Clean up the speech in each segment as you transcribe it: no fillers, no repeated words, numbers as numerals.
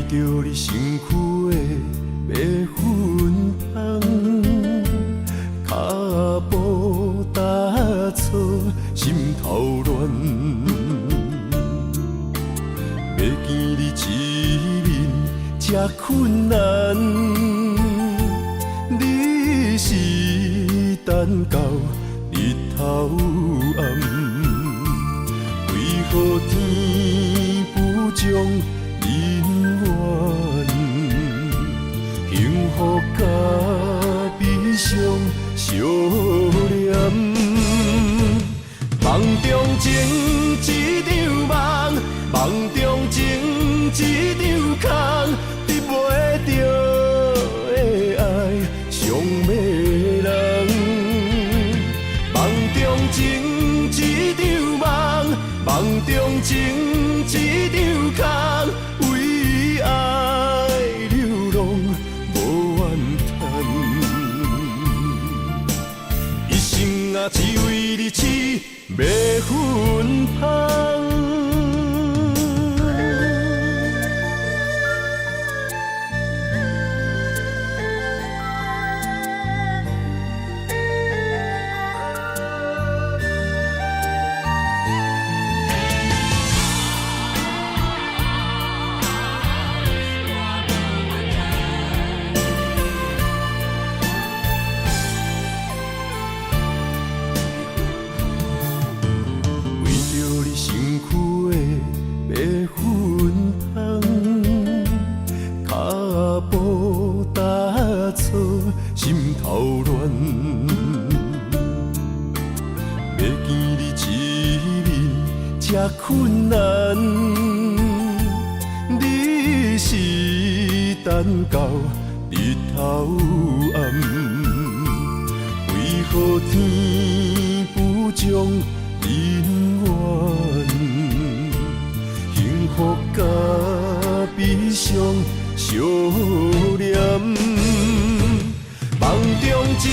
着你身躯的白粉香，脚步踏错，心头乱。要见你一面这困难，你是等到日头暗，为何天不将？人缘，幸福甲悲伤相连，梦中情一场梦，梦中情一场空，得袂着的爱上迷人。梦中情一场梦，梦中情一场空。为爱流浪无怨叹，一生啊只为你痴迷魂香。心头乱，要见你一面这困难，你是等到日头暗，为何天不将人缘，幸福甲悲伤相连？梦中情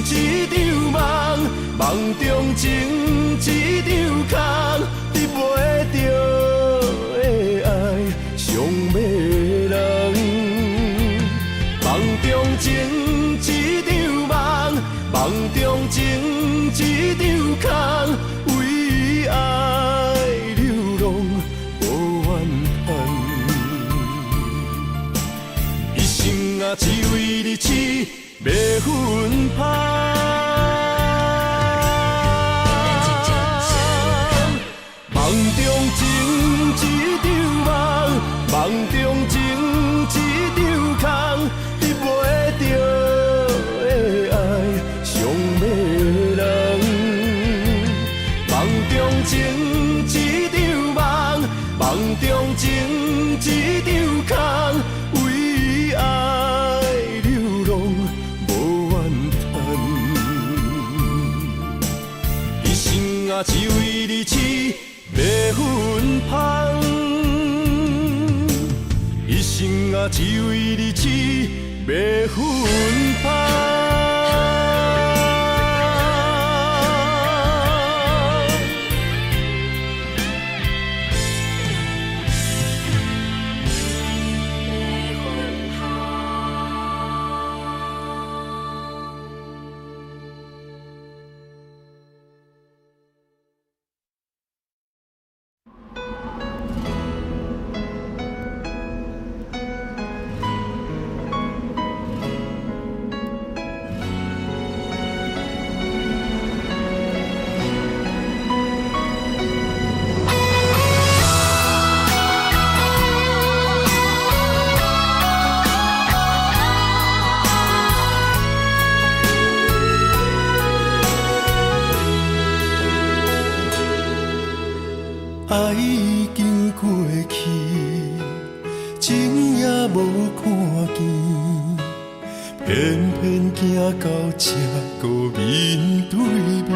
一场梦，梦中情一场空，得袂着的爱上迷人。梦中情一场梦，梦中情一场空，为爱流浪无怨叹，一生啊只为你痴。迷魂香，梦中情一场梦，梦中情一场空，得袂着的爱上迷人。梦中情一场梦，梦中情一场空，为爱流浪。啊，只为你痴迷魂香，一生啊，只为你痴迷魂香。偏偏行到这个面对面，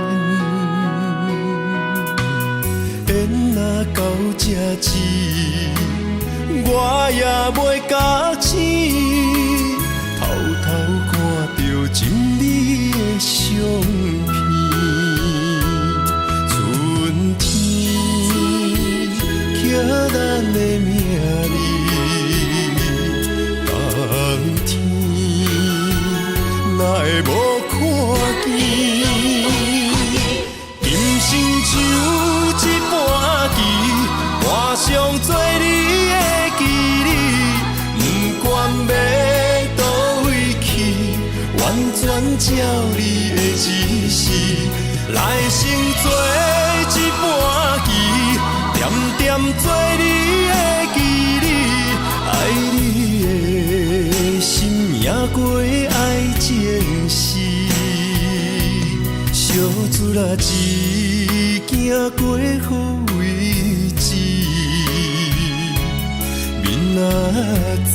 缘若到这止，我也袂甲醒，偷偷看到真美的相片。春天刻咱的名字，冬天哪会无看见？今生就一半棋，换上做你的记忆，不管要倒位去，完全照你的指示，来生做一半棋，点点做你的记忆，爱你的心也过爱情诗，小船仔一行过好位置，明仔载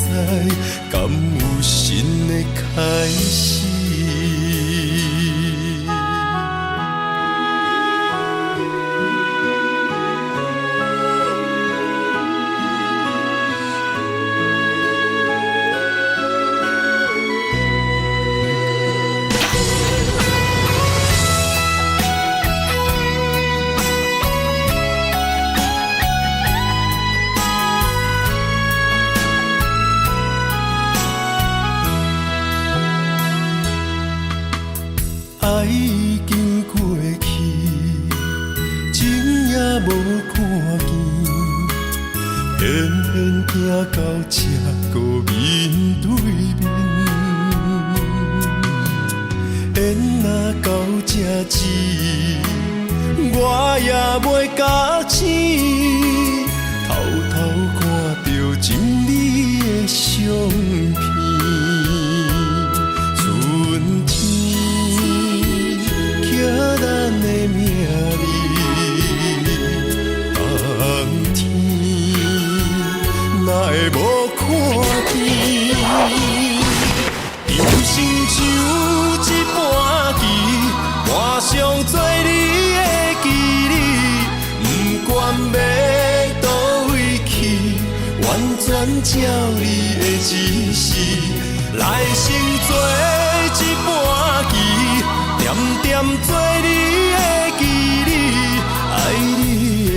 敢有新的开始？爱已经过去，情也无看见，偏偏行到这个面对面。缘若到这止，我也袂甲醒，偷偷看到真美的相片。春天刻咱的名字，冬天哪会无看见？今生就一半棋，换上做你的记忆，不管要倒位去，完全照你的指示，来生做一半棋，点点做你的记忆，爱你的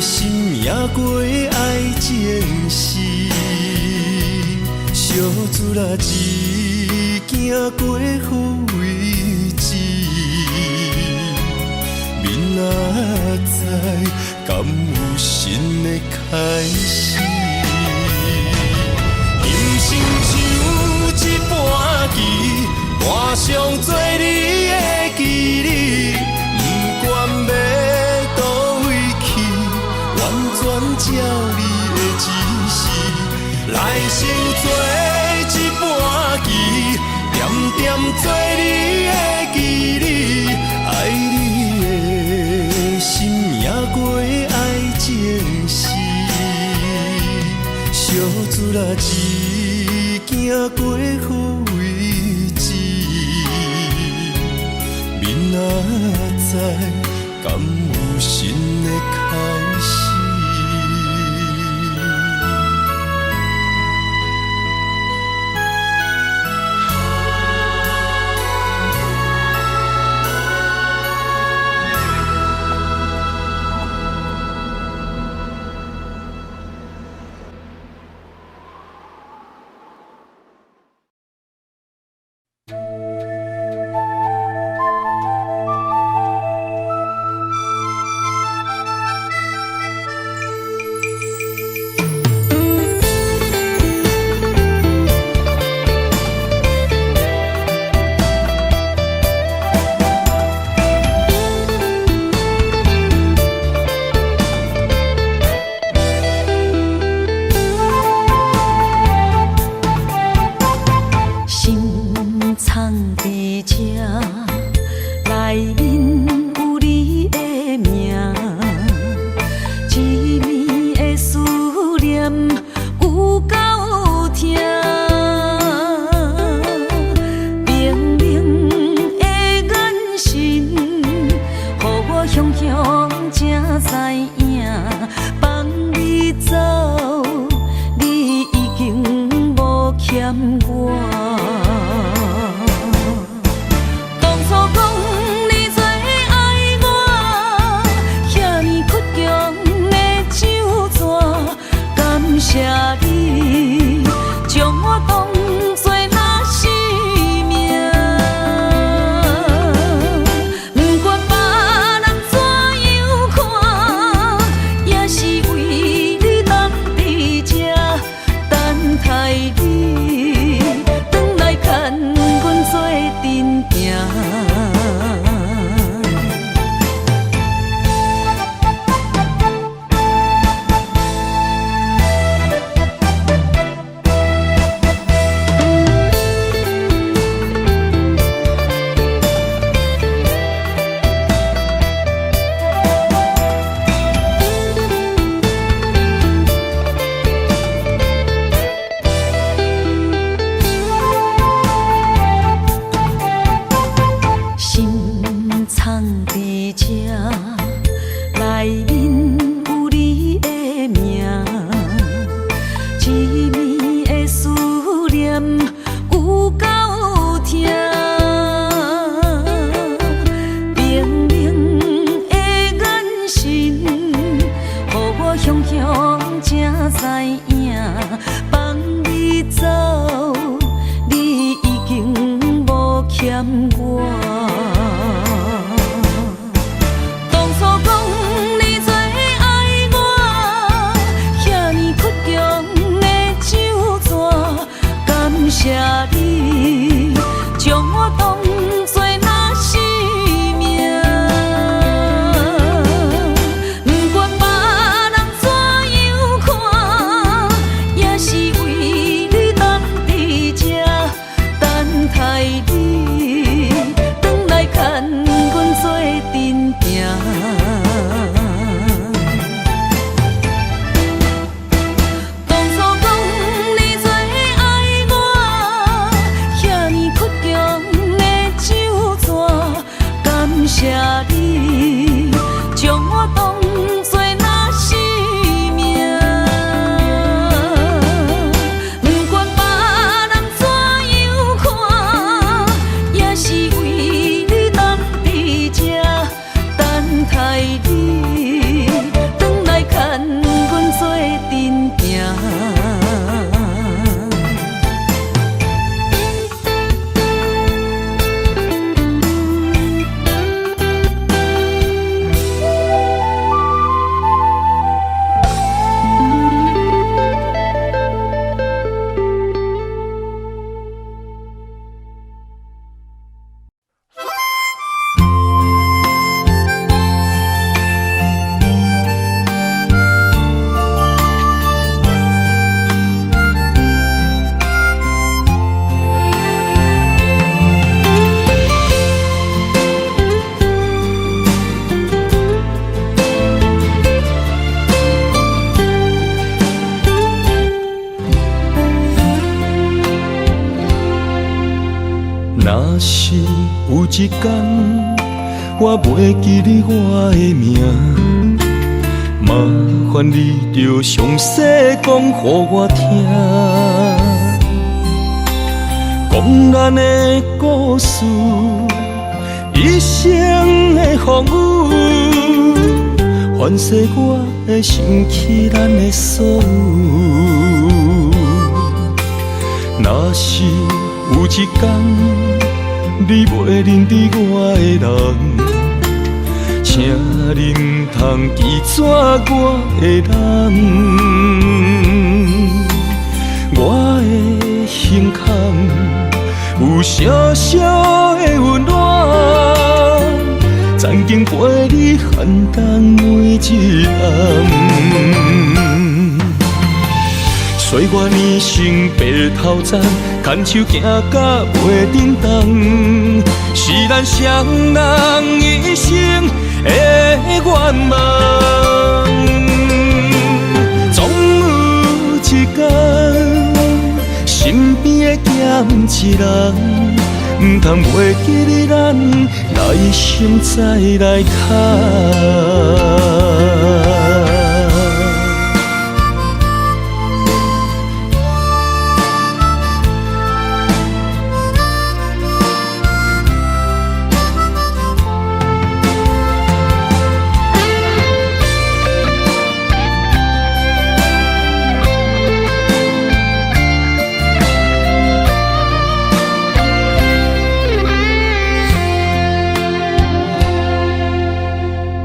心也过爱情诗，小船仔一行过好位置，明仔载敢有新的开始？今生就一半棋，换上做你的记忆，不管要倒位去，完全照你的指示，来生做一半棋，点点做你的记忆，爱你的心也过爱情诗，小船仔一行过好位置，明仔载敢有新的开始？我。当初讲你最爱我，遐尼倔强的手纸，感谢你将我当作那生命。不管别人怎样看，也是为你等伫这，等待你回来牵阮做阵行。当初讲你最爱我，遐尼倔强的手纸，感谢你将我当作那生命。不管别人怎样看，也是为你等伫这，等待你回来牵阮做阵行。若是有一天我袂记你我的名，麻烦你着详细讲予我听，讲咱的故事，一生的风雨，反噬我的想起咱的所有。若是有一天你袂认得我的人，请你唔通记住我的人。我的心坎有小小的温暖，曾经陪你寒冬每一暗。岁月年成白头鬃，牵手行到袂振动，是咱双人一生的愿望。总有一天，身边会减一人，唔通袂记你咱来生再来看。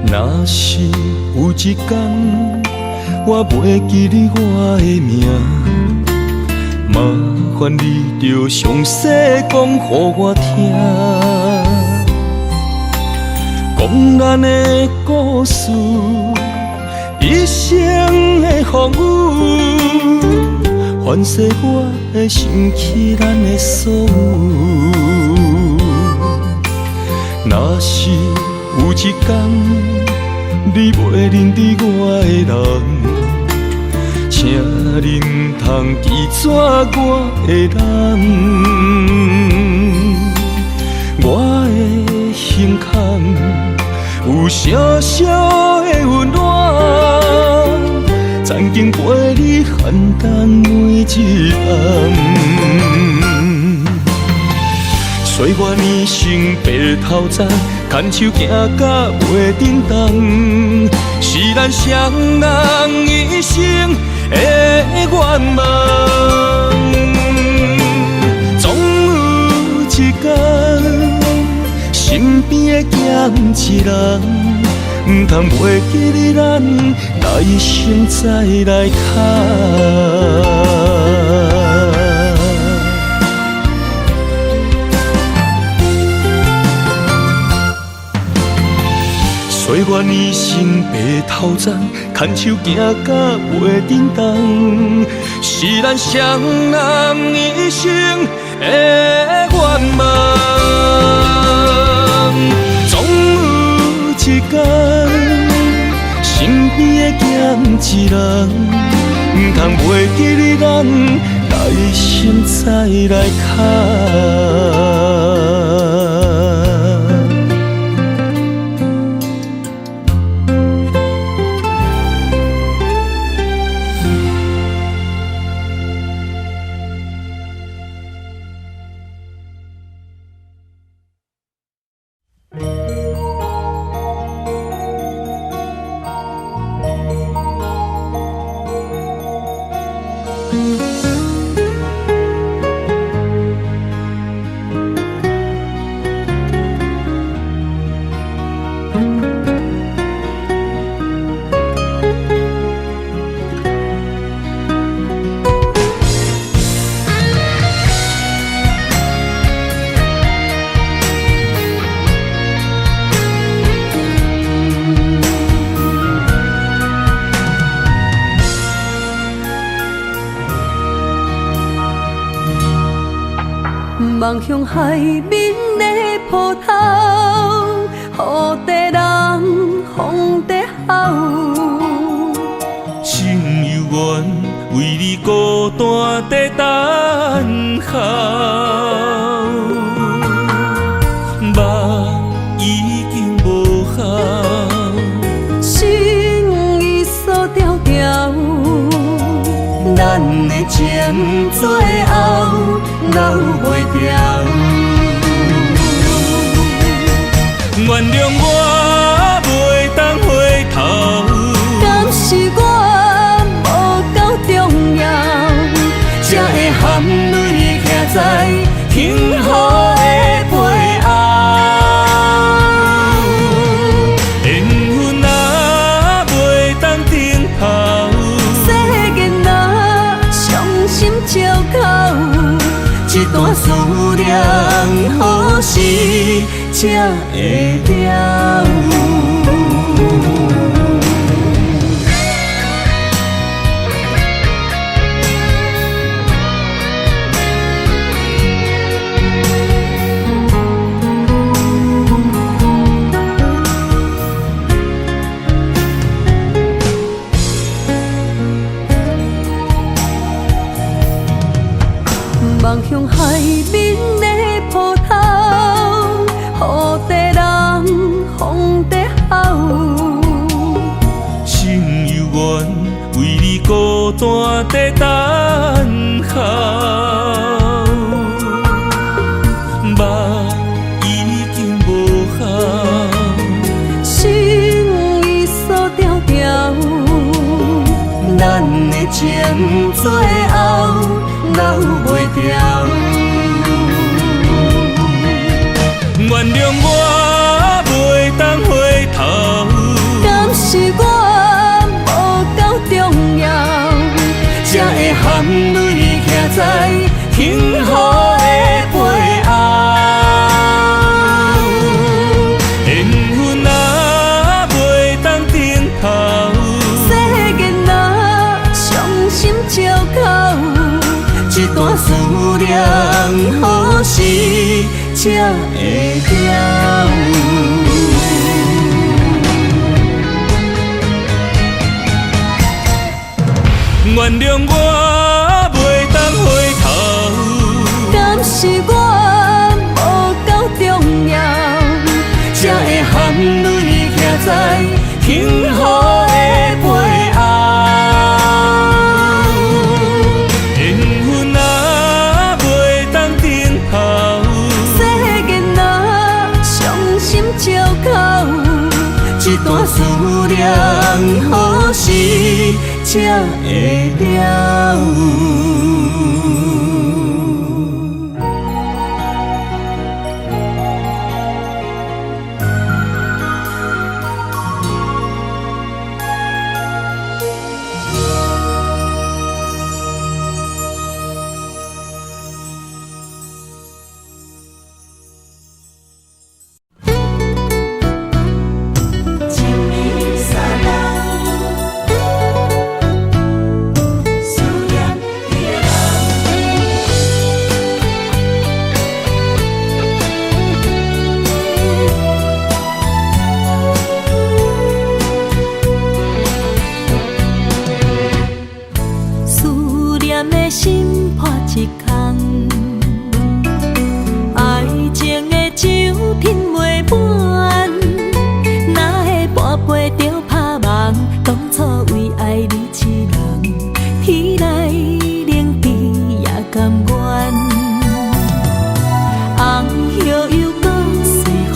若是有一天我袂记你我的名，麻烦你着详细讲予我听，讲咱的故事，一生的风雨，反噬我的想起咱的所有。若是有一天你袂认得我的人，请你唔通记住我的人。我的心坎有小小的温暖，曾经陪你寒冬每一暗。岁月年成白头鬃，牵手行到袂振动，是咱双人一生的愿望。总有一天，身边的咸一人，唔通袂记你咱来生再来谈。岁月年生白头鬃，牵手行到袂振动，是咱双人一生的愿望。总有一天，身边的咸一人，唔通袂记你咱来生再来谈。望向海面的波涛，雨地人，风地吼。心犹原为你孤单在等候，梦已经无效，心已锁条条，咱的情最后留袂掉。原谅我袂当回头，敢是我无够重要，才会含泪徛在幸福的背后。缘分若袂当停靠，世间若伤心借口，一段思念何时才会了？望向海面的波涛，雨地人，风地吼。心犹原为你孤单在等候，梦已经无效，心已锁条条，咱的情最后留袂掉。原谅我袂当回头，敢是我无够重要，才会含泪徛在幸福的背后。缘分若袂当停靠，世间若伤心借口，一段思念何时才会了？原谅我袂当回头，敢是我无够重要，才会含泪徛在幸福的背后。缘分若袂当停靠，世间若伤心借口，一段思念何时才会了？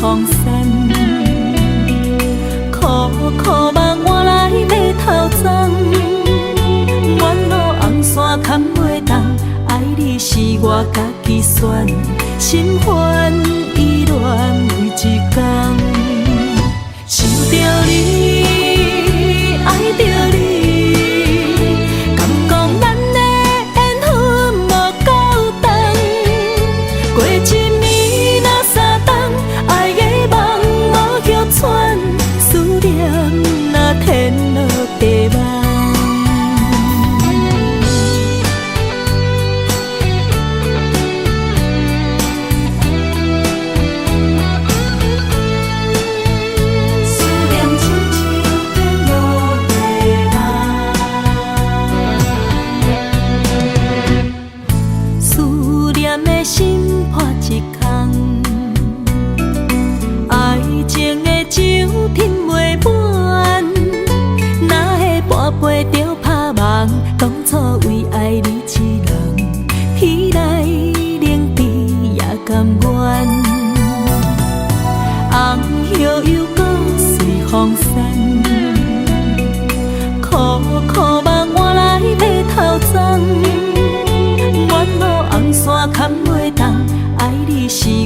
风散，苦苦目换来马头鬃，远路红线牵袂动，爱你是我家己选，心烦意乱每一天，想着你，爱着你。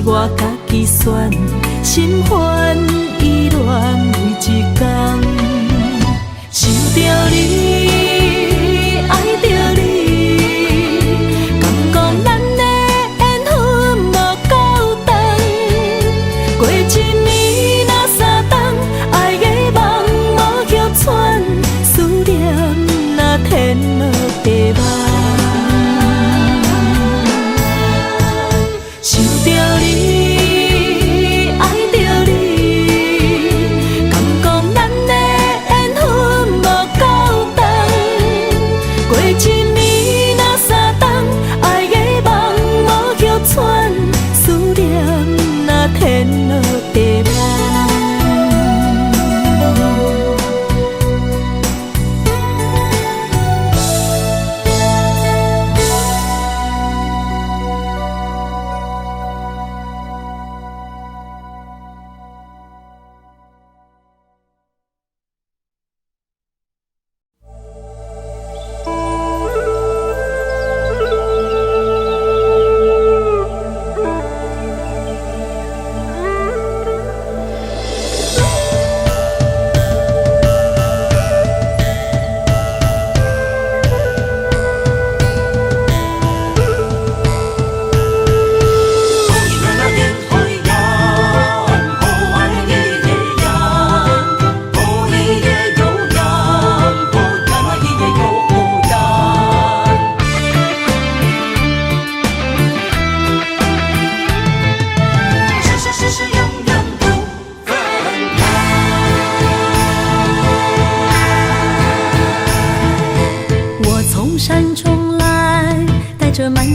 我家己选，心烦意乱每一天，想着你，爱着你，敢讲咱的缘分无够长，过一年若三冬，爱的梦无许喘，思念若天落地网。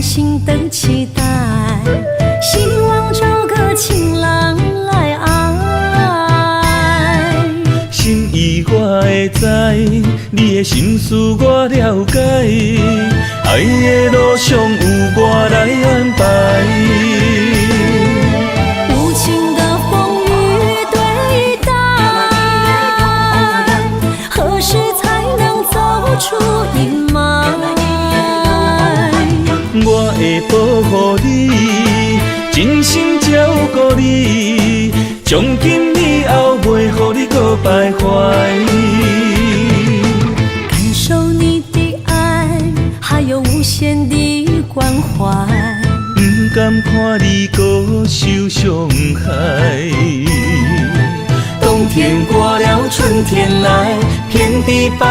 心的期待，希望找个情郎来爱。心意我会知，你的心思我了解，爱的路上有我来安排。无情的风雨对待，何时才能走出阴霾？我会保护你，真心照顾你，从今以后袂予你搁徘徊。感受你的爱，还有无限的关怀，不甘看你搁受伤害。冬天过了，春天来，遍地百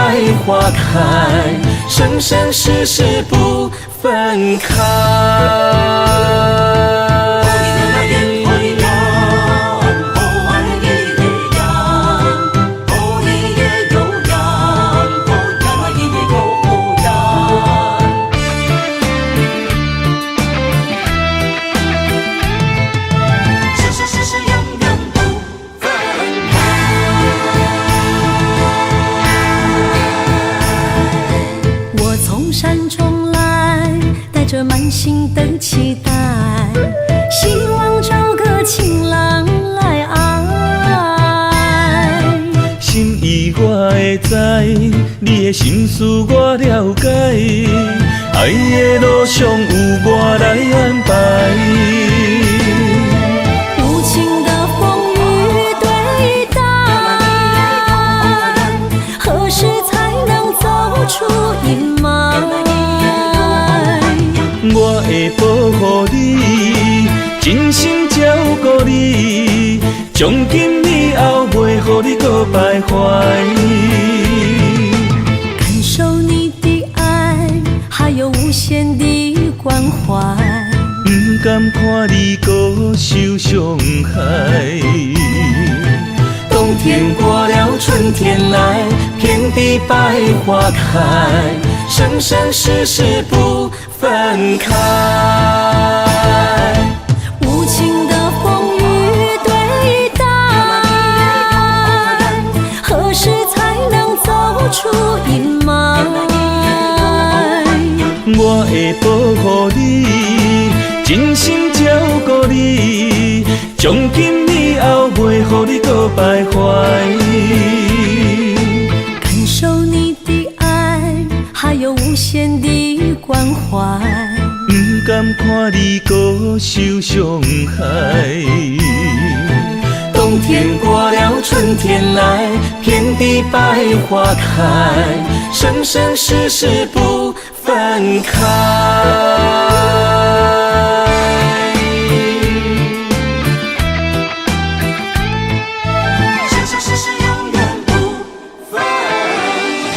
花开，生生世世不分开。着满心的期待，希望找个情郎来爱。你的心事我了解，爱的路上有我来安排。无情的风雨对待，何时才能走出阴霾？我会保护你，真心照顾你，从今以后袂予你搁徘徊。感受你的爱，还有无限的关怀。不甘看你搁受伤害。冬天过了，春天来，遍地百花开，生生世世不分开。无情的风雨对待，何时才能走出阴霾？我会保护你，真心照顾你，从今以后袂予你搁徘徊。感受你的爱，还有无限的关怀。不甘看你搁受伤害。冬天过了，春天来，遍地百花开，生生世世不分开。生生世世永远不分开。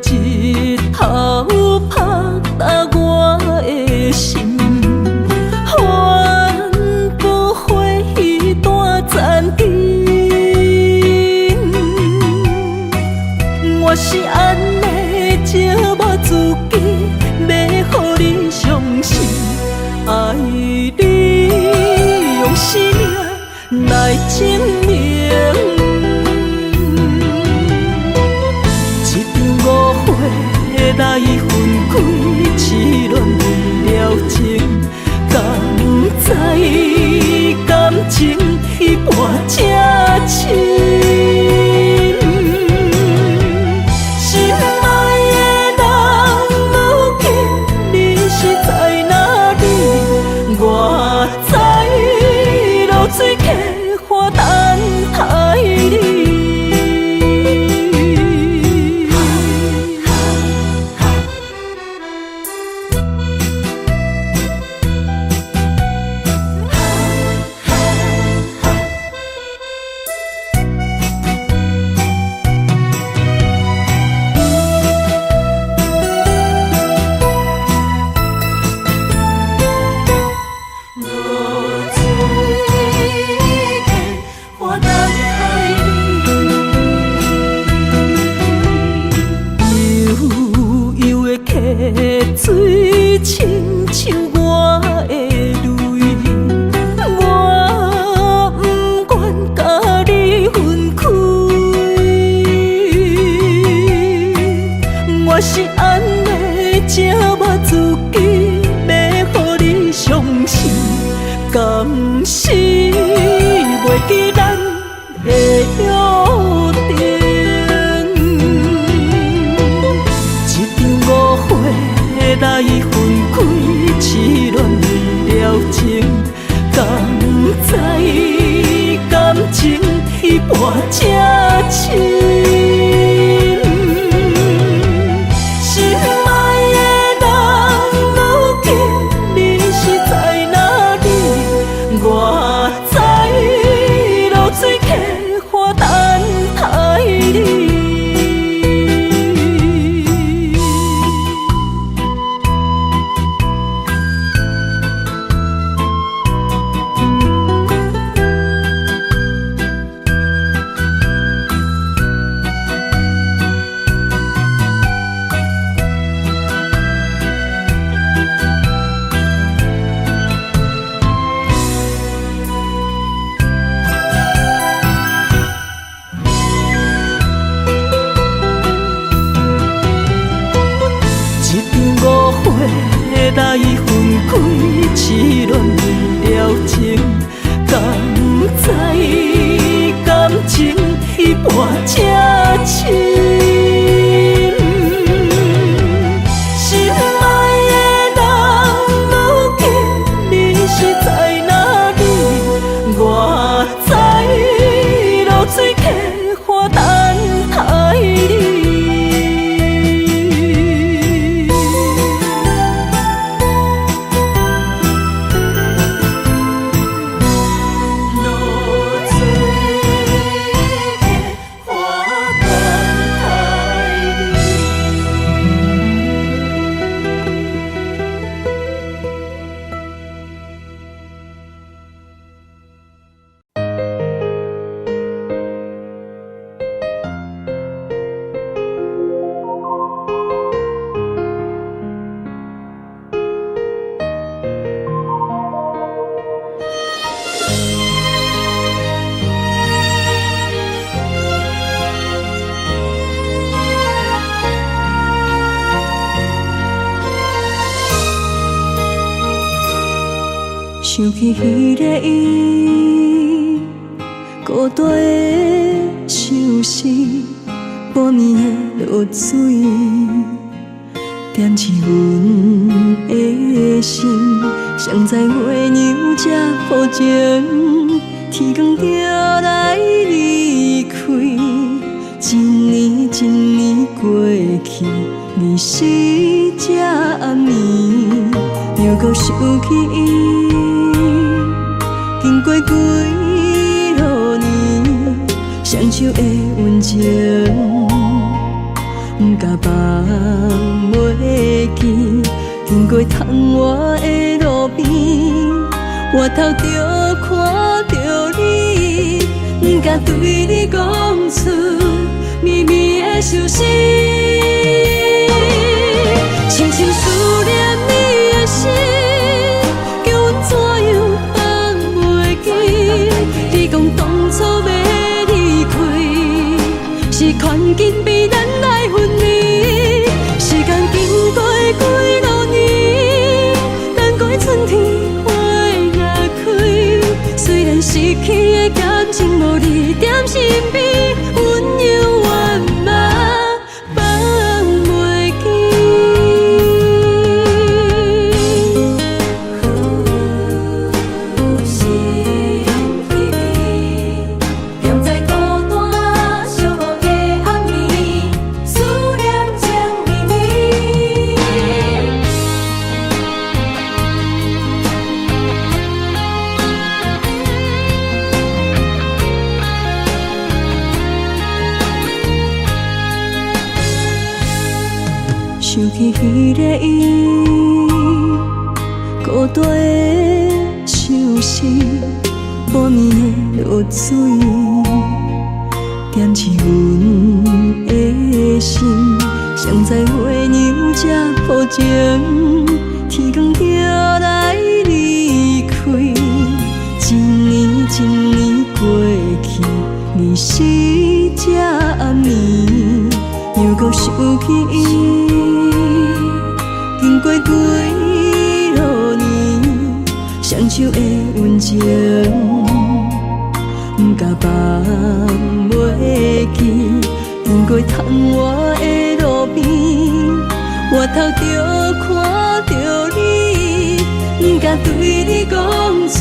日头晒干我的心，环不回一段暂停。我是安尼寂寞自己，要予你相信，爱你用生命来证明。来分开，痴恋为了情，敢知感情一半才深。心爱的人，如今你是在哪里？我在落水溪花等待你。水亲像我的泪，我不愿甲你分开。我是安尼寂寞自己，要予你相信，甘是袂记咱的约定。来分开，痴恋为了情，敢知感情一半才深。心爱的人，如今你是在哪里？我是乱了情，敢知感情一半才深。心爱的人，如今你是在哪里？我在落水溪花等待你。想起彼个伊，孤单的相思，半暝的落水，点起阮的心。谁知月娘这薄情，天光就来离开。一年一年过去，你是这暗暝，又搁想起伊。经过几落年，双手的温情，不敢放袂记。经过窗外的路边，我头就看到你，不敢对你讲出秘密的相思。深深思念你的心，叫阮怎样？你讲当初要离开，是权紧逼咱来分离。时间经过几落年，等过春天花也开。虽然失去的感情无你踮身边，温柔圆满放袂记。想起彼个伊，孤单的相思，半暝的落水，点起阮的心。谁知月娘这薄情，天光就来离开。一年一年过去，你是这暗暝，又搁想起伊。经过几落年，双手的温情，不敢放袂记。经过窗外的路边，我头就看到你，不敢对你讲出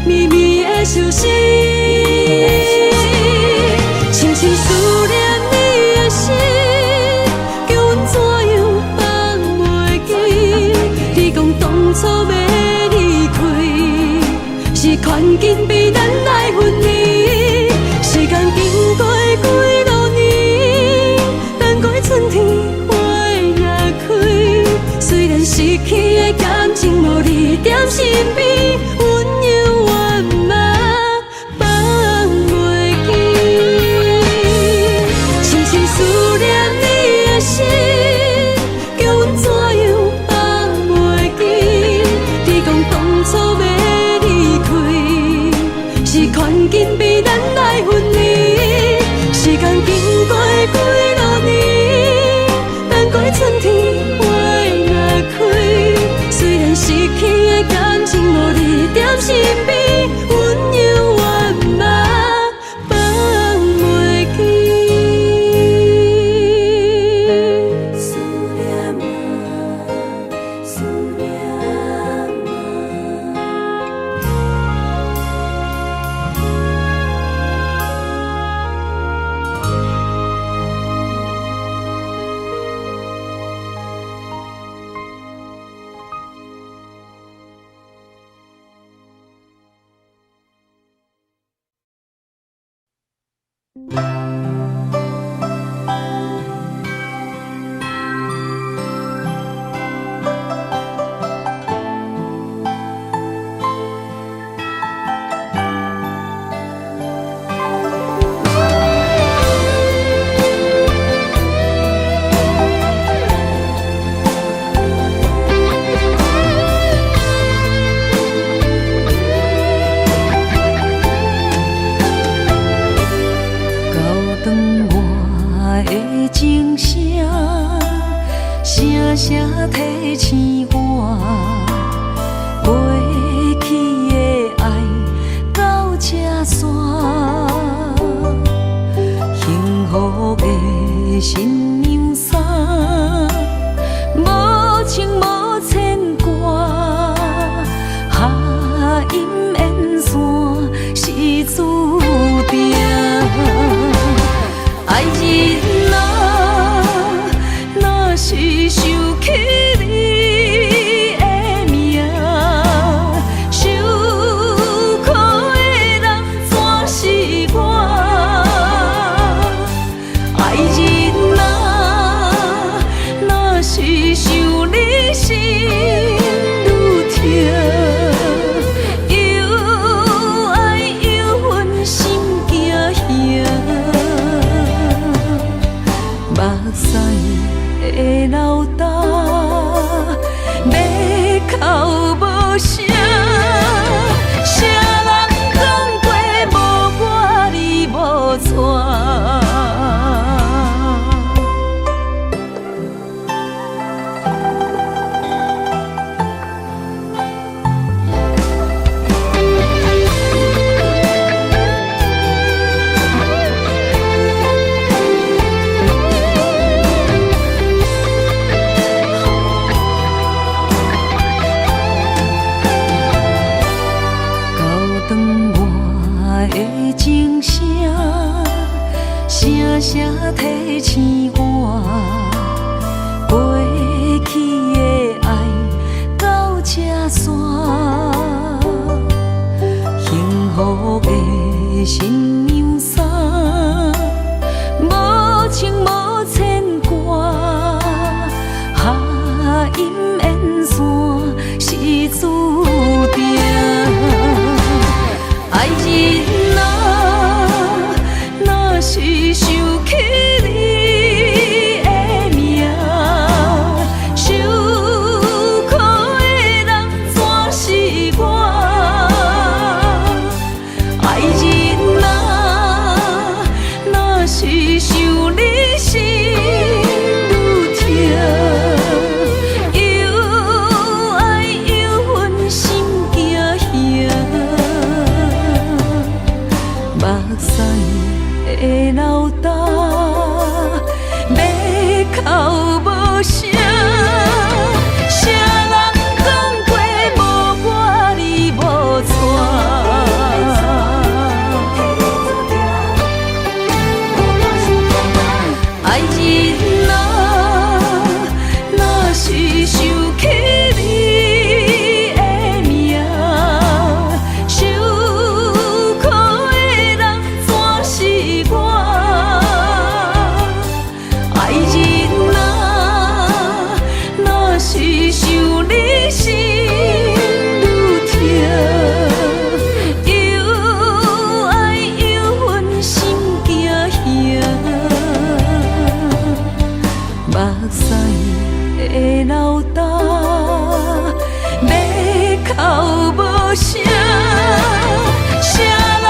秘密的相思。深深思念你的心，叫阮怎样？你讲当初要离开，是权紧逼咱来分离。时间经过几落年，等过春天花也开。虽然失去的感情无你踮身边，温柔圆满放袂记。心美，温柔圆满放袂记。思念啊，思念高长我的情声，声声提醒我，过去的爱到这线，幸福的新娘衫，无情无牵挂，下阴缘线是注定。爱人啊，若是想起你的名，受苦的人全是我。爱人啊，若是想你心愈痛，又爱又恨心惊吓。目屎的流干，要哭无声，谁人讲过无我你无带？高长我的情声，声声提醒我，过去的爱到这线，幸福的新娘衫，无情无牵挂，下阴缘线是注定。爱人啊，若是想起你的名，受苦的人全是我。爱人啊，若是想你心愈痛，又爱又恨心惊吓。目屎的流干，要哭无声，谁人讲过无我你无带？爱人啊，若是想起你的名，受苦的人全是我。爱人啊，若是想你心愈痛，又爱又恨心惊吓。目屎的流干，要哭无声，谁人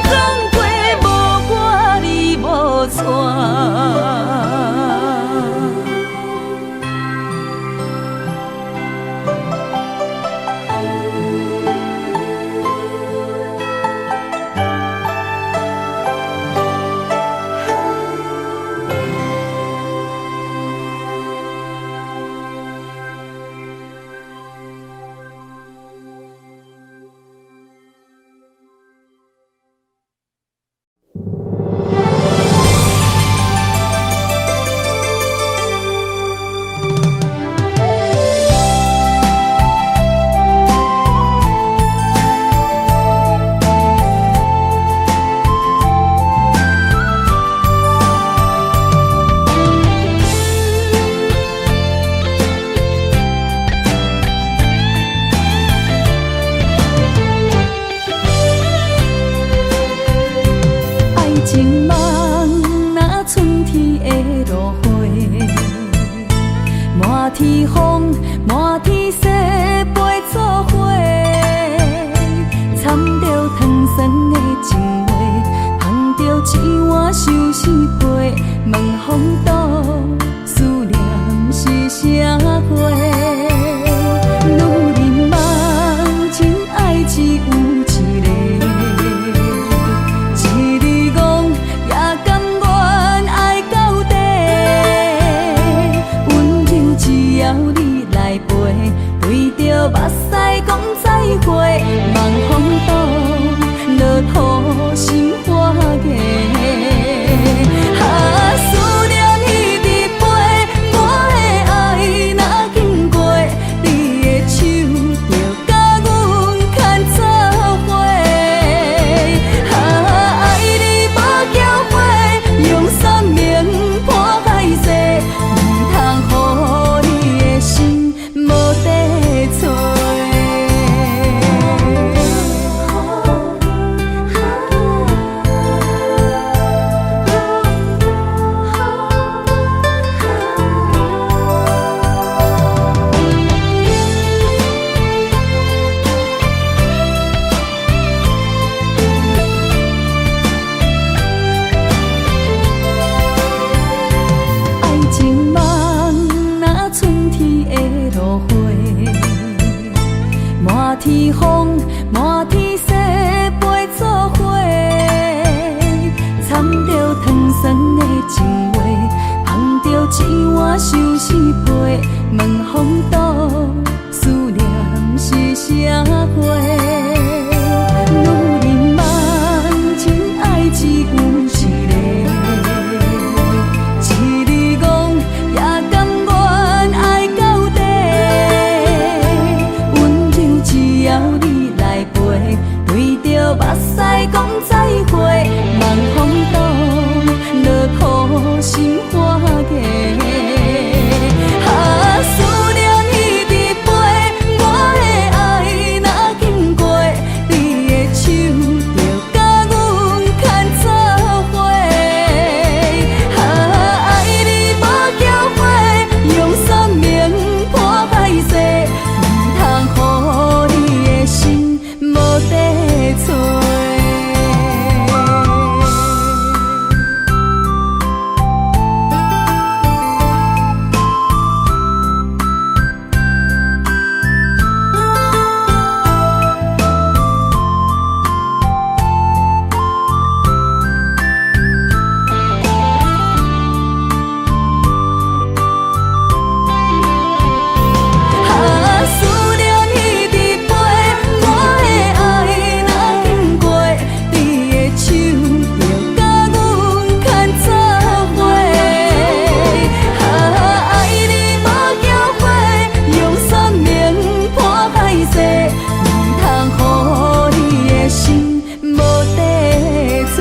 讲过无我你无带？满天风，满天雪，陪做伙。掺着糖酸的情话，捧着一碗相思杯，问风度，思念是啥货？女人梦，真爱只有一个，一字讲也甘愿爱到底。温柔只要你来陪，对着目屎讲再会，望风度，落雨心花芽。思念彼伫背，我的爱若经过，你的手就甲阮牵做伙。爱你无缴费，用生命破海誓，唔通予你的心无地找。爱情梦若春天的落花，满天风，满天雪，陪做伙。掺着糖酸的情话，捧着一碗相思杯，问风度，思念是啥货？女人梦，真爱只有一个。一字讲也甘愿爱到底，温柔只要你来陪，对着目屎讲再会，望风度，落雨心花芽。思念彼伫背，我的爱若经过，你的手就甲阮牵做伙。爱你无缴费，用生命破海誓，唔通予你的心无地找。思念彼伫背，我的爱若经过，你的手就甲阮牵做伙。爱你无缴费，用生命破海誓，唔通予你的心无地找。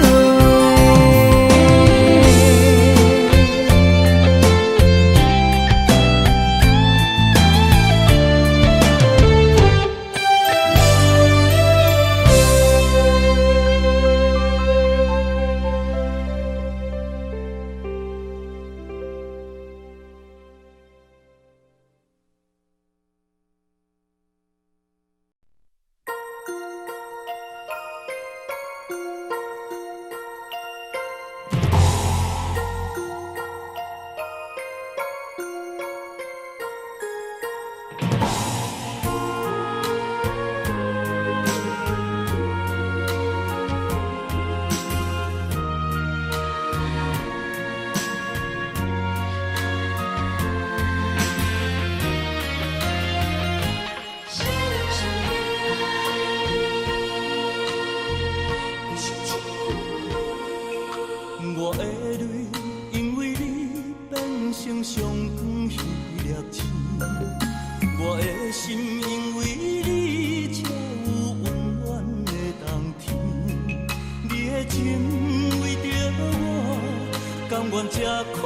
我的泪因为你变成上光迄粒星，我的心因为你才有温暖的冬天。你的情为着我，甘愿吃苦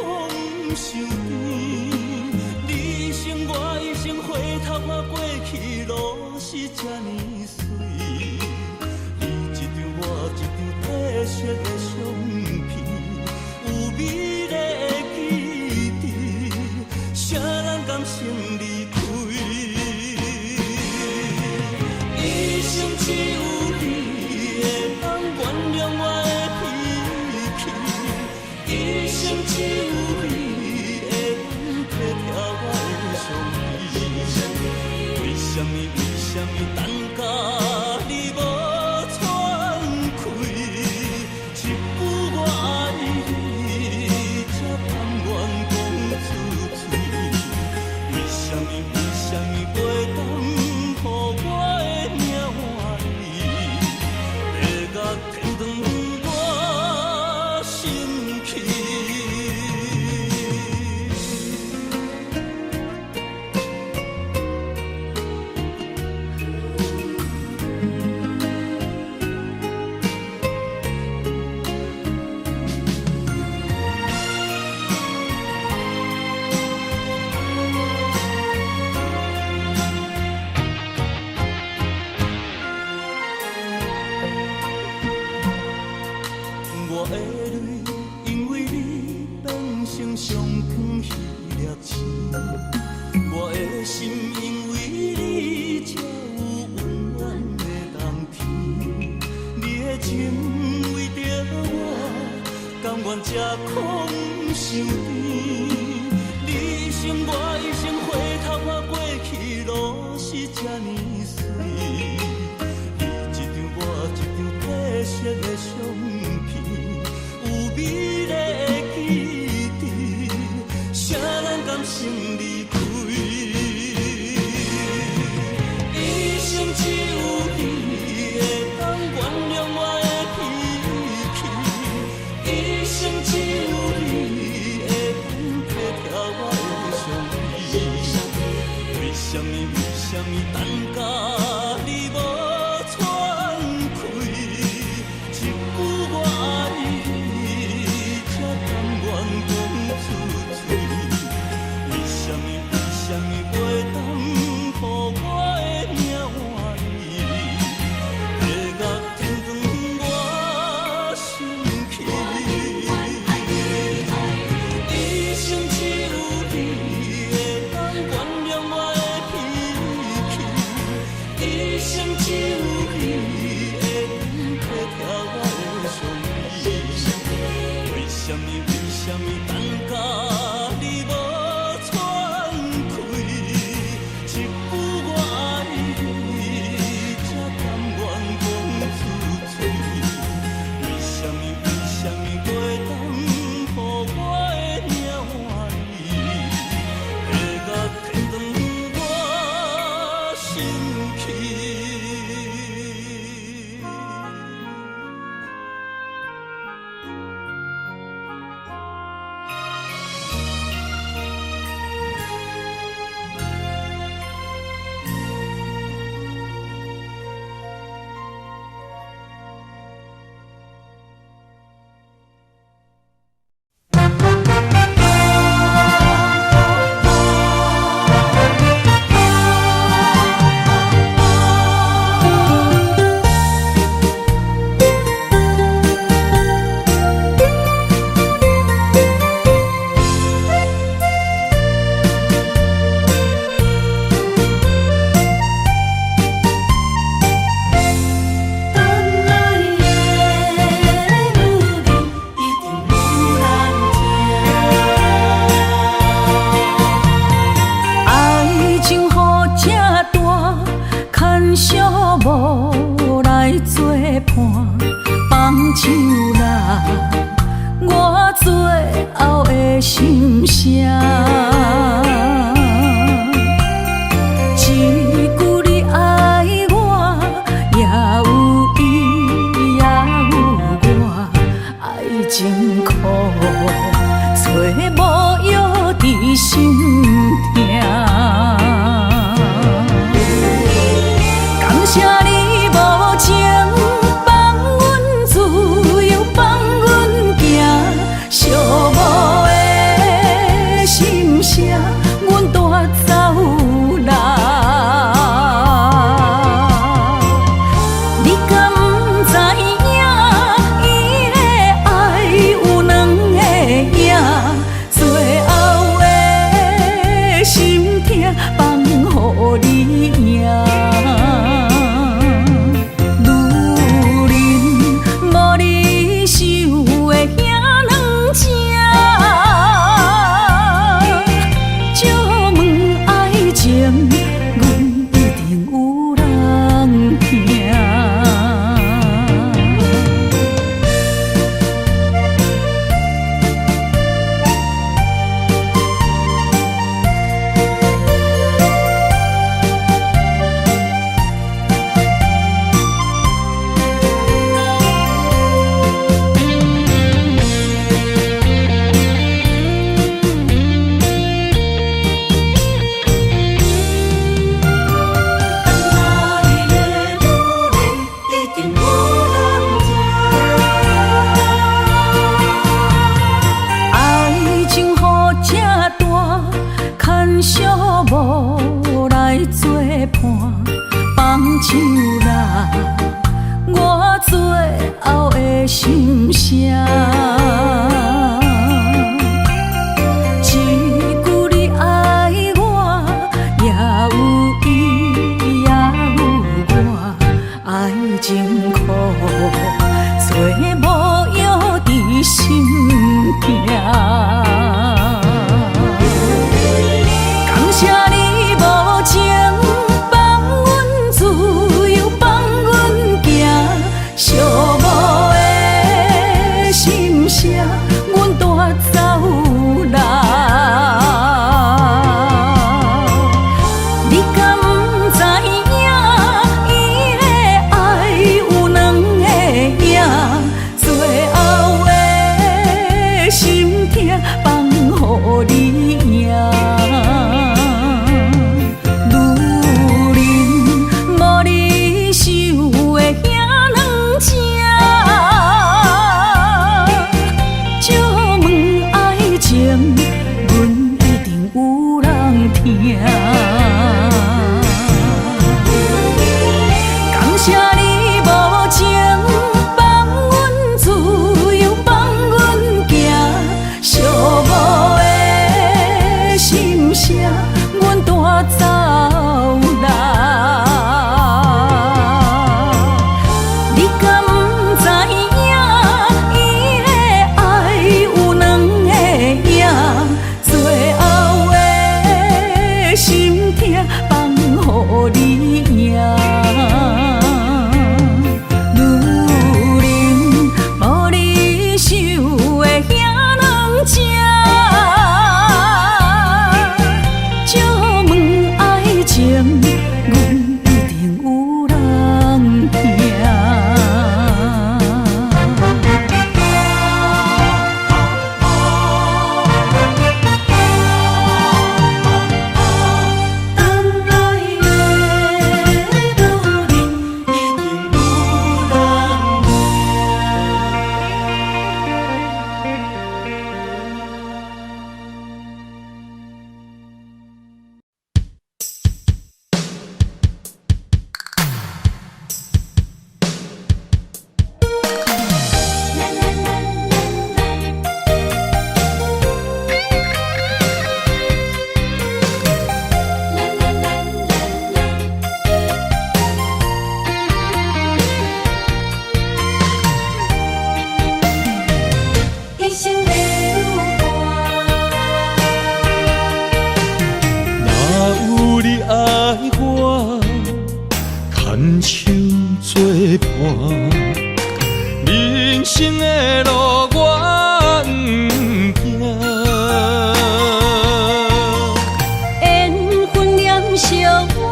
不受甜。你生我一生，回头看过去路是这呢水。你一张我一张褪色的相片，有美丽的记忆，谁人甘先离开。一生只有你会当原谅我的脾气，一生只有你会当体贴我的伤悲。为什么等甲你无喘气？一句我爱你，才甘愿讲出嘴。为什么袂当予我的命换你，地甲天长我心气。我的泪因为你变成上长彼粒星，我的心因为你才有温暖的冬天。你的情为着我，甘愿吃苦伤甜。你一生我一生，回头我过去路是这呢水。你一张我一张褪色的相片。美丽的记忆，谁人甘心离开？一生只有你会当原谅我的脾气，一生只有你会当体贴我的伤悲。为什么等甲你无喘气？一句我爱你，才甘愿讲出嘴。为什么袂当予我的命换你，地甲天长我心气。一生只有你会当原谅我的脾气，一生只有你会当体贴我的伤悲。为什么等甲你无喘气？一句我爱你，才甘愿讲出嘴。为什么袂当予我的命换你，地甲天长我心气。心声，一句你爱我，也有伊也有我，爱情苦，找无药伫心痛。感谢你无情，放阮自由，放阮行，寂寞的心声，阮。酒啦，我最后的心声。一句你爱我，也有伊，也有我，爱情苦，做无药伫心痛。感谢你无情。寂寞的心声，阮带走啦。你敢不知影，伊的爱有两个影，最后的心痛放予你赢。女人无你受的惊。借问爱情，阮一定有人听。感谢你无情，放阮自由，放阮行，寂寞的心声，阮带走啦。你敢不知影，伊的爱有两个影，最后的心痛放予你赢。女人无你受的遐两情，借问爱情，阮一定有人听。人生的路我不行，缘分念惜我，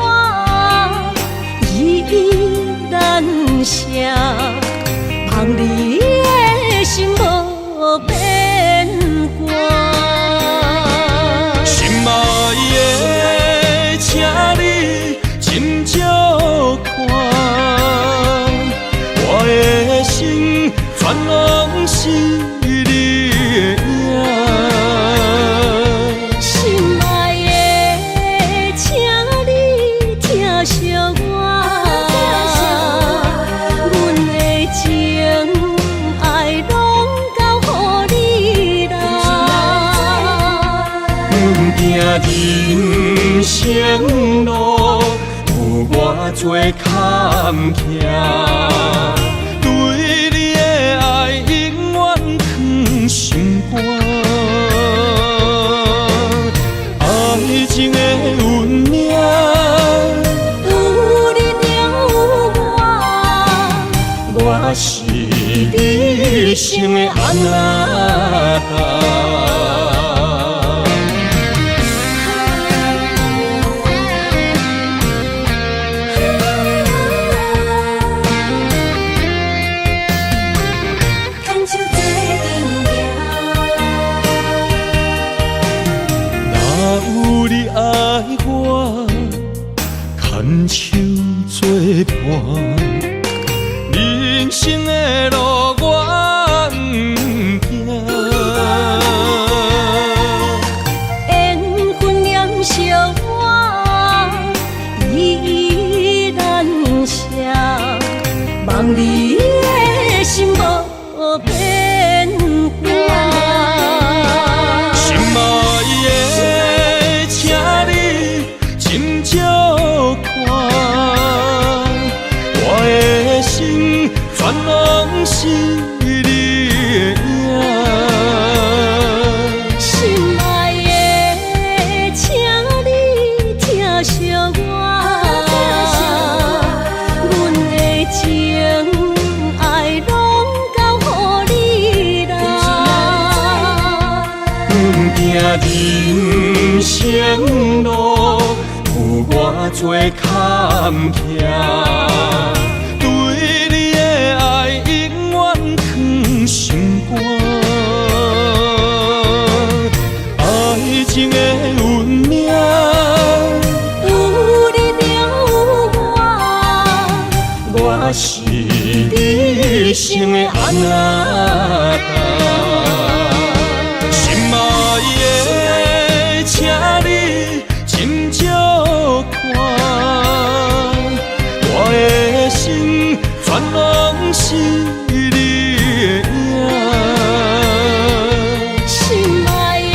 依依难舍，望你的心无变卦。心爱的，请你斟酌看。我的心全拢是你的影，心爱的，请你疼惜我，阮的情爱拢交予你啦。阮行人生路有偌多坎坷。心肝，爱情的运命，有你才有我，我是你生的安那。牵手作伴，人生的路我不行。缘分念惜我，依依难你的心无变卦。心爱的，请你斟酌看，我的心全拢是你的影。心爱的，请你疼惜我，阮的情爱拢交予你啦。行人生路有偌多坎坷，对你的爱永远藏心肝。爱情的运命，有你就有我，我是你生的安那心爱的，请你斟酌看，我的心全拢是你的影。心爱的，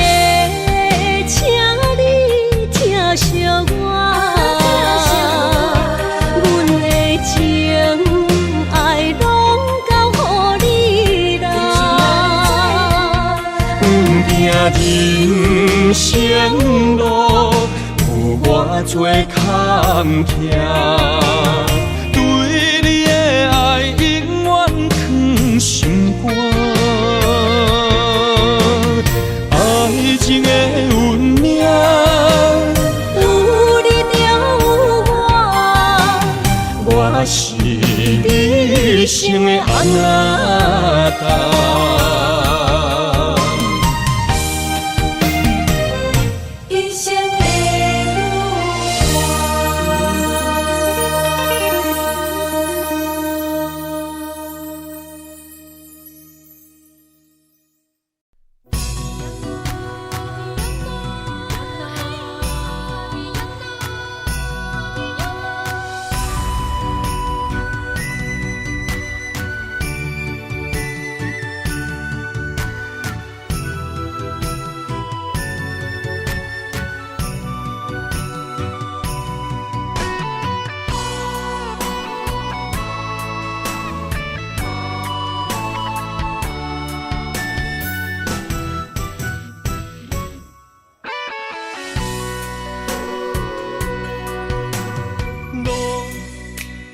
请你疼惜我，阮的情爱拢交予你啦。行人生路有偌多坎坷，对你的爱永远藏心肝。爱情的运命，有你就有我，我是你生的安那一生的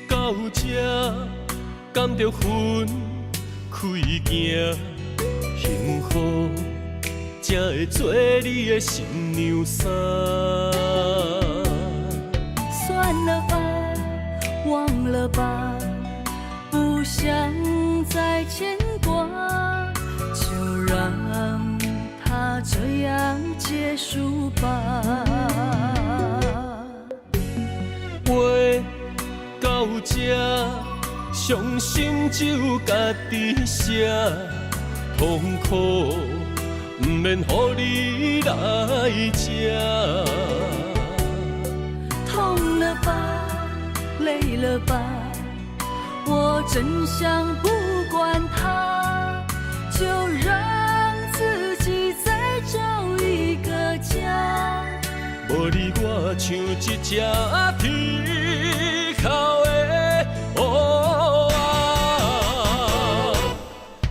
到这，甘着分开行，幸福才会做你的新娘衫。算了吧，忘了吧，不想再牵挂，就让它这样结束吧。话到这，伤心只有家己写，痛苦不免予你来吃。痛了吧，累了吧，我真想不管它，就让自己再找一个家。无你我像一只啼哭的乌鸦，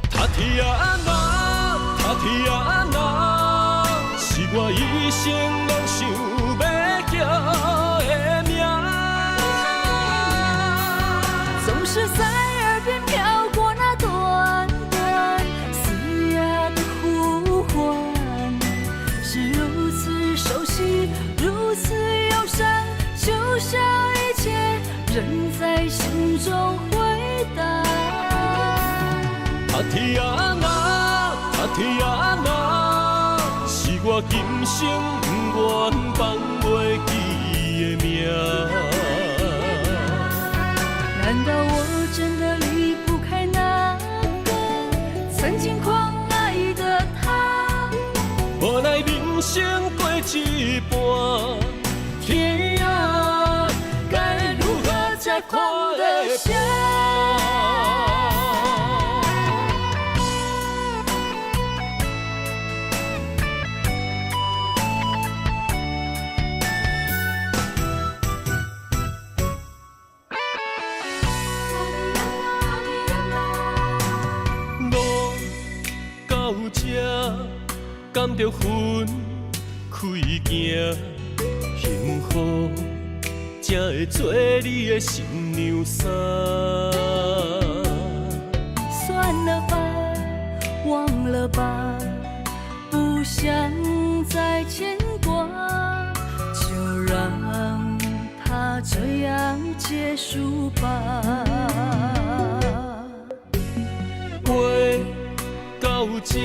他啼啊那，他啼啊那，是我一生拢想要叫的名。总是在耳边飘过那短短嘶哑的呼唤，是如此熟悉，如此忧伤，就像一切仍在心中回荡。他啼啊那，他啼啊那，是我今生不愿放袂记的名。难道我真的离不开那个曾经狂爱的他？无奈人生过一半，天啊，该如何才看得下？着分开行，幸福才会做你的新娘衫。算了吧，忘了吧，不想再牵挂，就让它这样结束吧。话到这，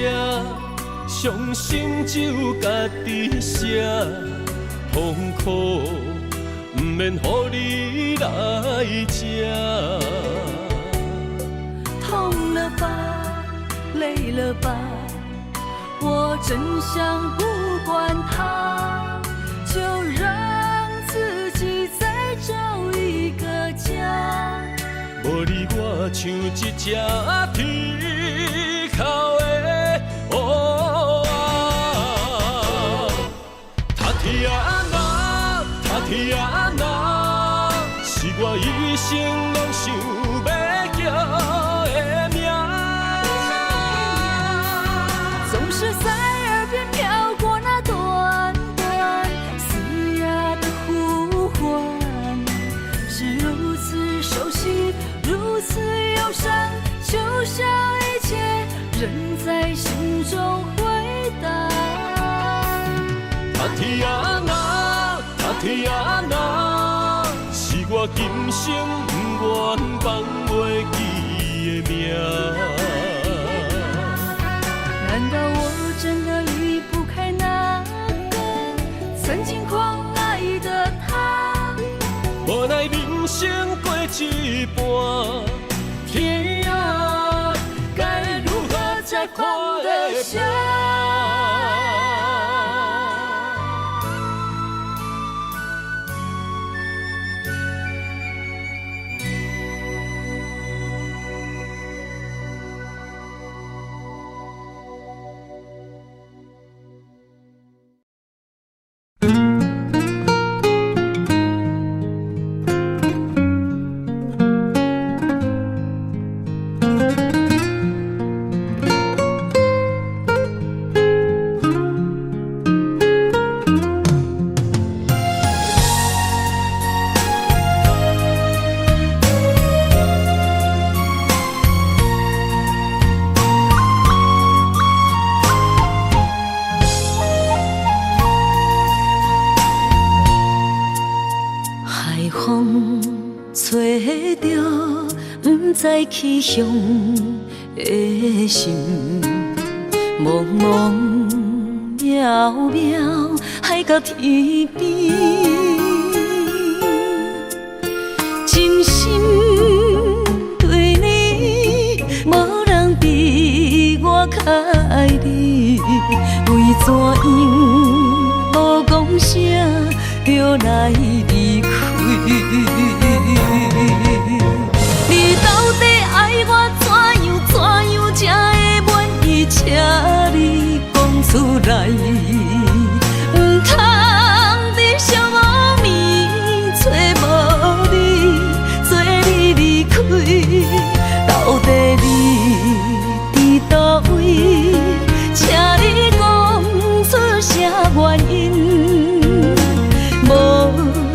伤心只有家己写，痛苦不免予你来吃。痛了吧，累了吧，我真想不管它，就让自己再找一个家。无你我像一只啼哭的乌鸦，塔提亚那，塔提亚那，是我一生拢想要叫的名。总是在耳边飘过那短短嘶哑的呼唤，是如此熟悉，如此忧伤，就像一切仍在心中回荡。塔提亚那，塔提亚那，是我今生不愿放袂记的名。难道我真的离不开那个曾经狂爱的他？无奈人生过一半，天啊，该如何才看得下？知去向的心，茫茫渺渺，海到天边，真心对你，无人比我较爱你，为怎样无讲声就来离开？你到底爱我怎样才会满意？请你讲出来，不通在寂寞暝找无你，做你离开。到底你伫倒位？请你讲出啥原因？无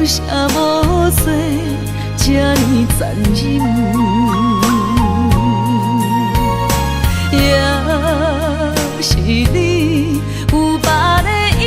啥无做。这呢残忍，也是你有别的意。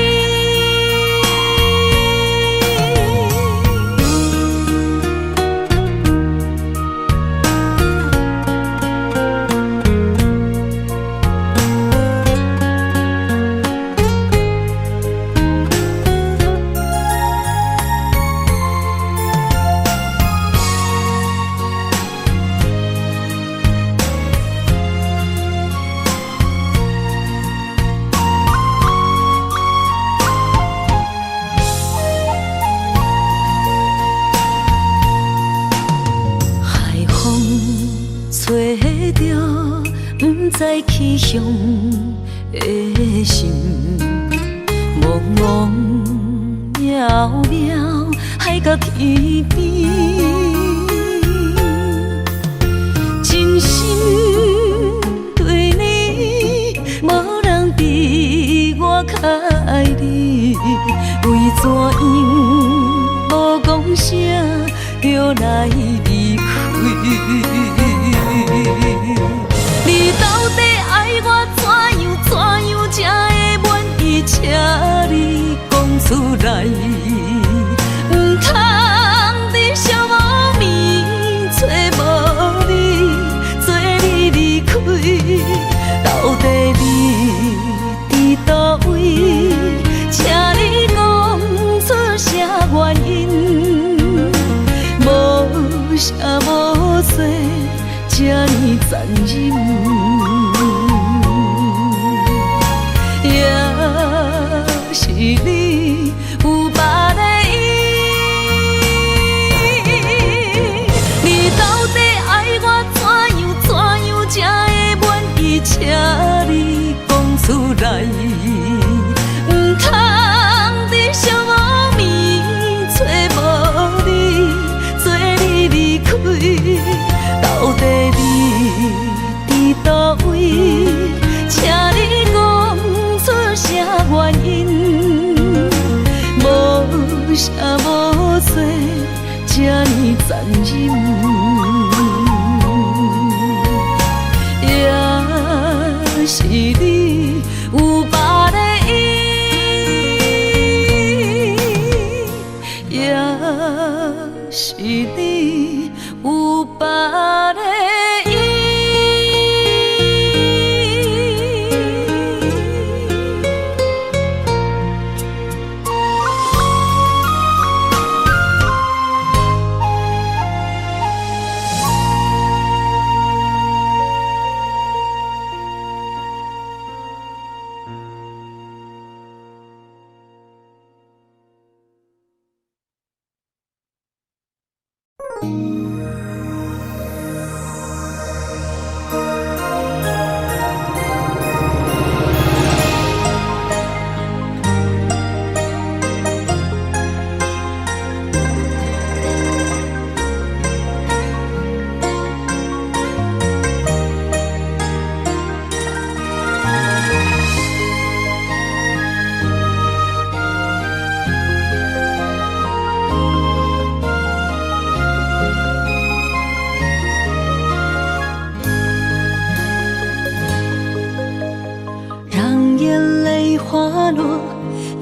在气象的心，茫茫渺渺，海到天边，真心对你，无人比我较你，为怎样无讲声就来离开？你到底爱我怎样才会满意？请你讲出来，唔通伫寂无眠找无你，做你离开。到底你伫倒位？请你讲出啥原因？无啥无做，这呢残忍。是你有别的意，你到底爱我怎样才会满意？请你讲出来，唔通伫寂无眠找无你，做你离开。到底你伫倒位？请你讲出啥原因？无啥无做，这呢残忍。也是你有别的意，也是你有别的意。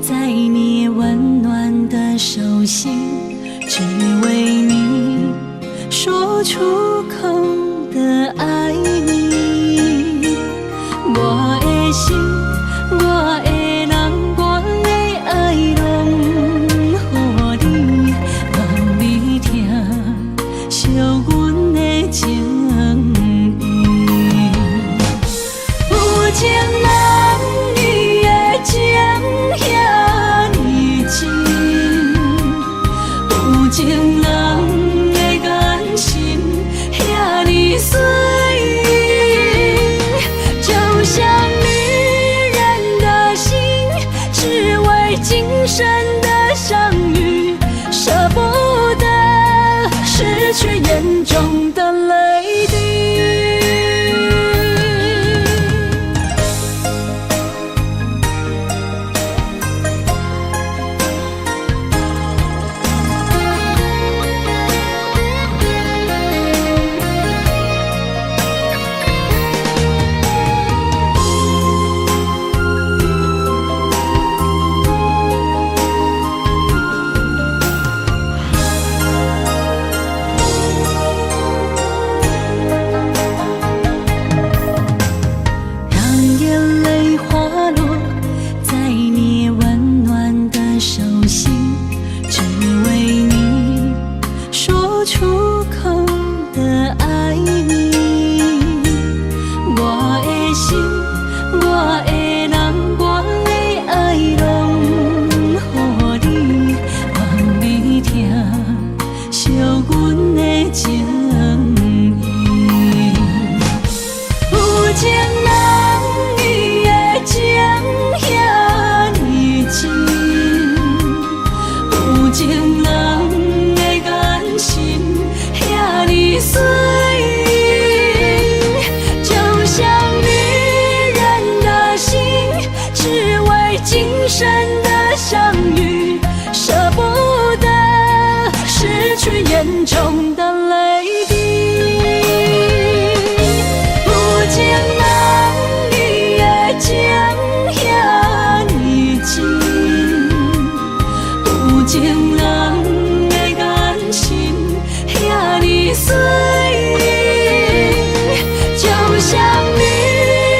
在你温暖的手心，只为你说出口的爱你。我的心，我的人，我的爱拢予你，望你听，惜阮的情意。有情人伊的情遐尼真，有情人的眼神遐尼水，就像女人的心，只为今生的相遇，舍不得失去眼中的泪滴。去严重的泪滴。有情人你的情遐尼真，有情人的眼神遐尼水，就像女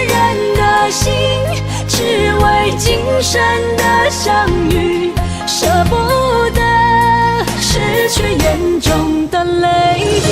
人的心，只为今生的相遇，舍不得失去眼中的泪滴。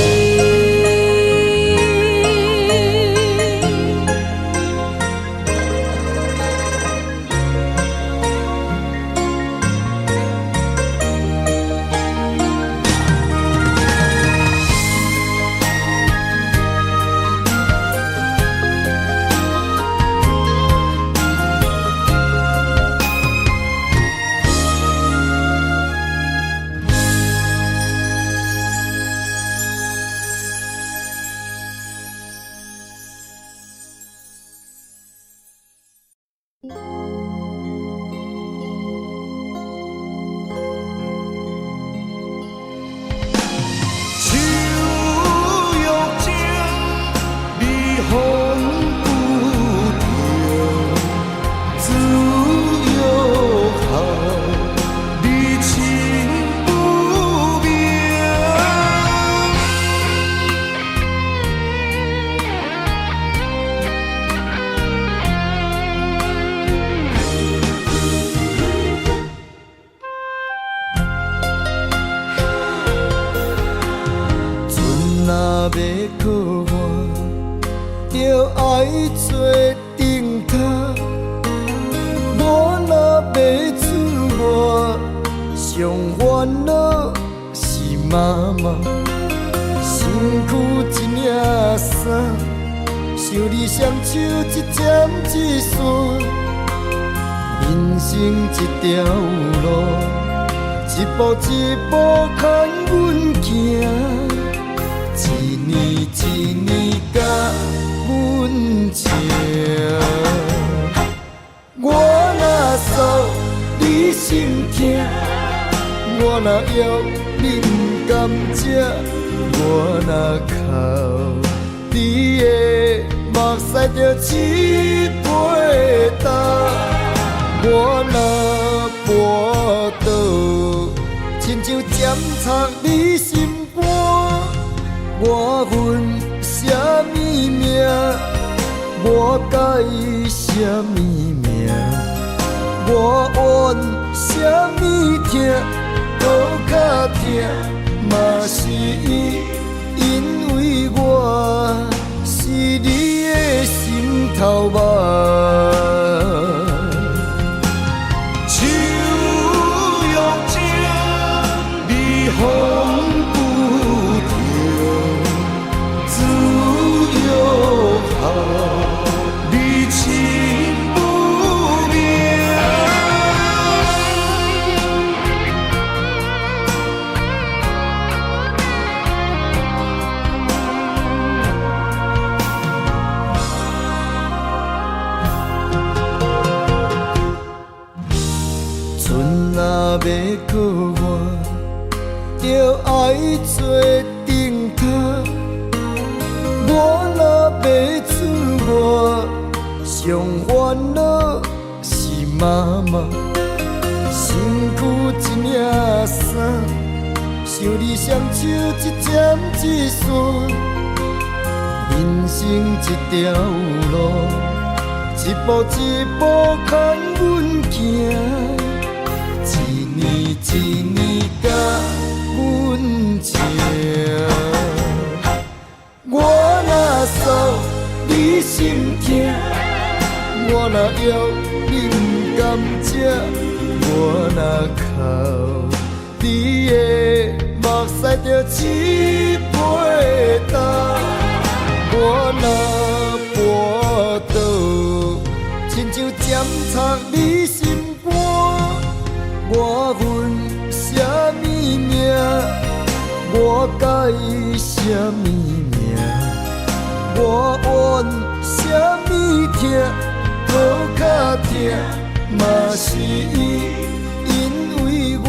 因为我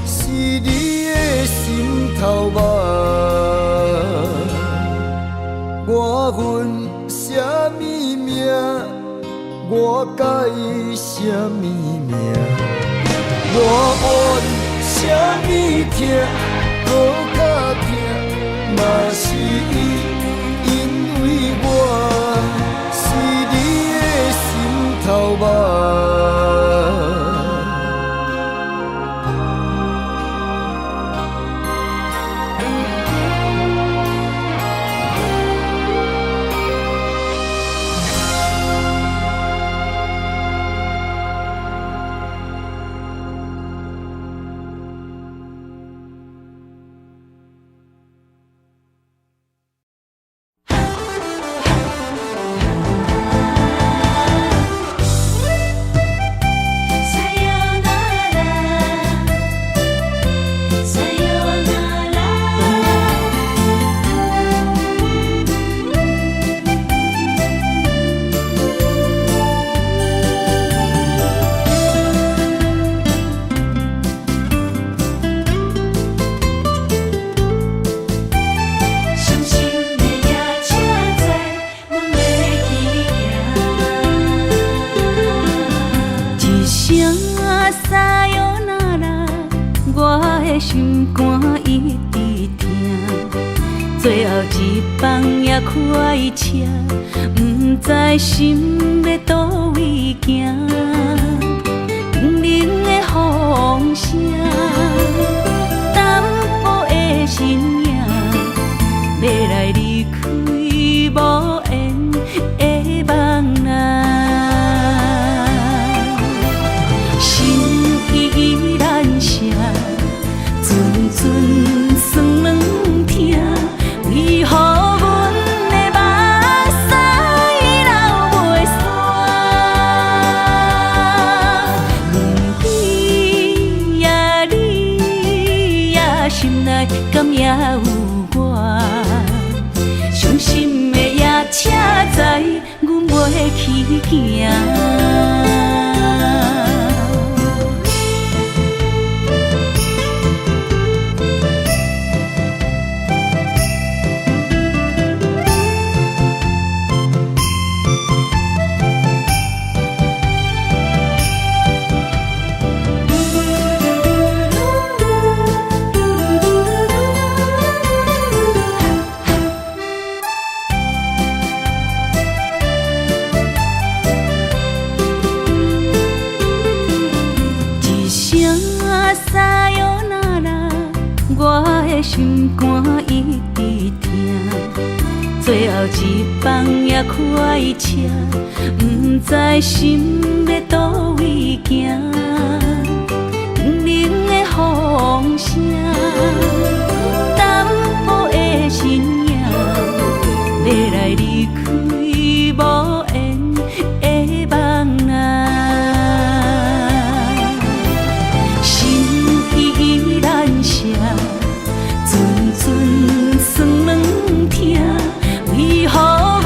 是你的心头目，我分什么命？我介意什么命？我怨什么痛？搁较痛，嘛是因为我是你的心头目。心肝一直疼，最后一放也开车，不知心要倒位行。冷冷的风声，淡薄的身影，要来离开无缘的梦啊。心依然舍。阵酸软疼，为何阮的目屎流袂煞？问你呀，心内敢也有我？伤心的夜车载，阮袂去行。心肝一直疼，最后一放也开车，不知心要倒位行。冷冷的风声，淡薄的身影，要来离开无缘的梦啊。心依然舍。阵酸软疼，为何阮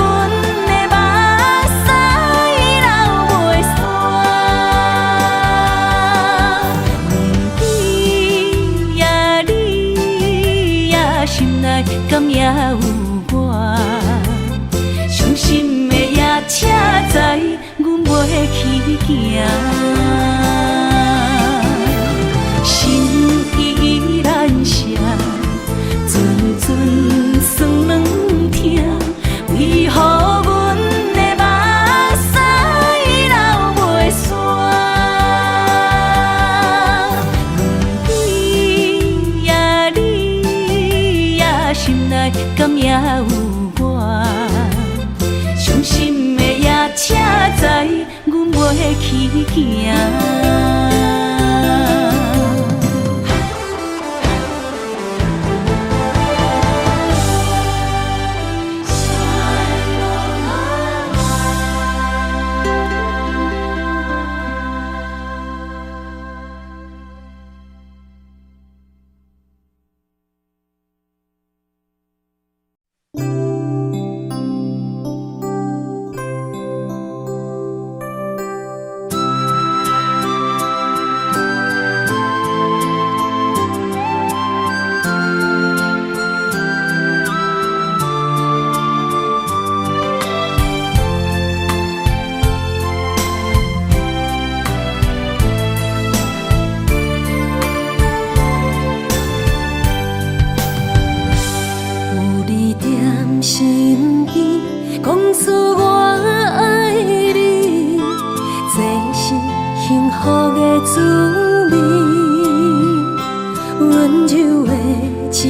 的目屎流袂煞？问你呀，心内敢也有我？伤心的夜车载，阮袂去行。心依然舍。阵酸软疼，为何阮的目屎流袂煞？问你呀，心内敢也有我？伤心的夜车载，阮袂去行。酒的情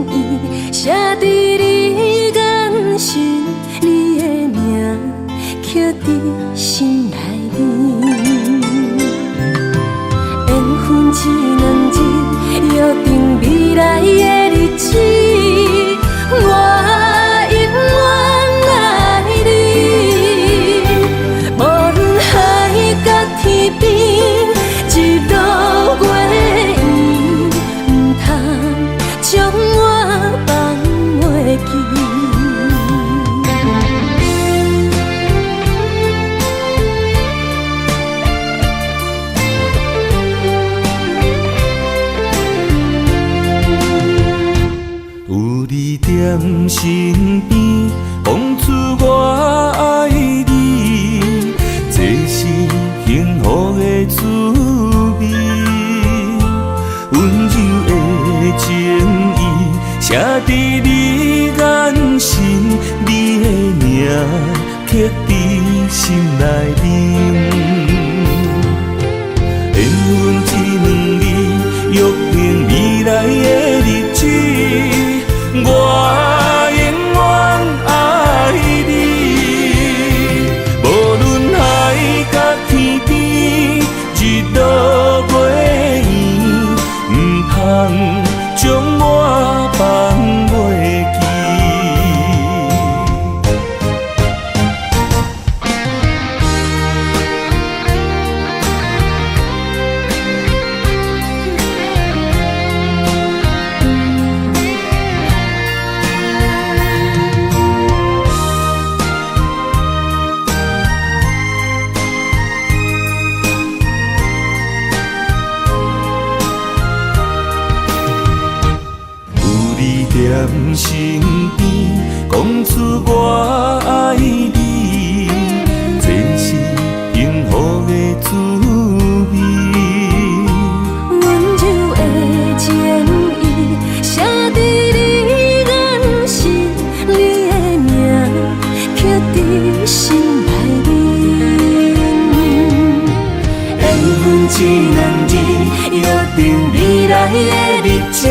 意写伫你眼神，你的名刻伫心内面。缘分只两日，约定未来的日子，我永远爱你。无论海角天边，一路过缘，唔通将我放袂记。有你踮身边，讲出我爱你，这是幸福的滋味。温柔的情意写伫你眼神，你的名刻伫心内面。缘分只两字，约定未来的日子。我永远爱你，无论海角天边，日落过圆，唔通将我放袂记。踮身边，讲出我爱你，这是幸福的滋味。温柔的情意写伫你眼神，你的名刻伫心内面。缘分只两字，约定未来的日子。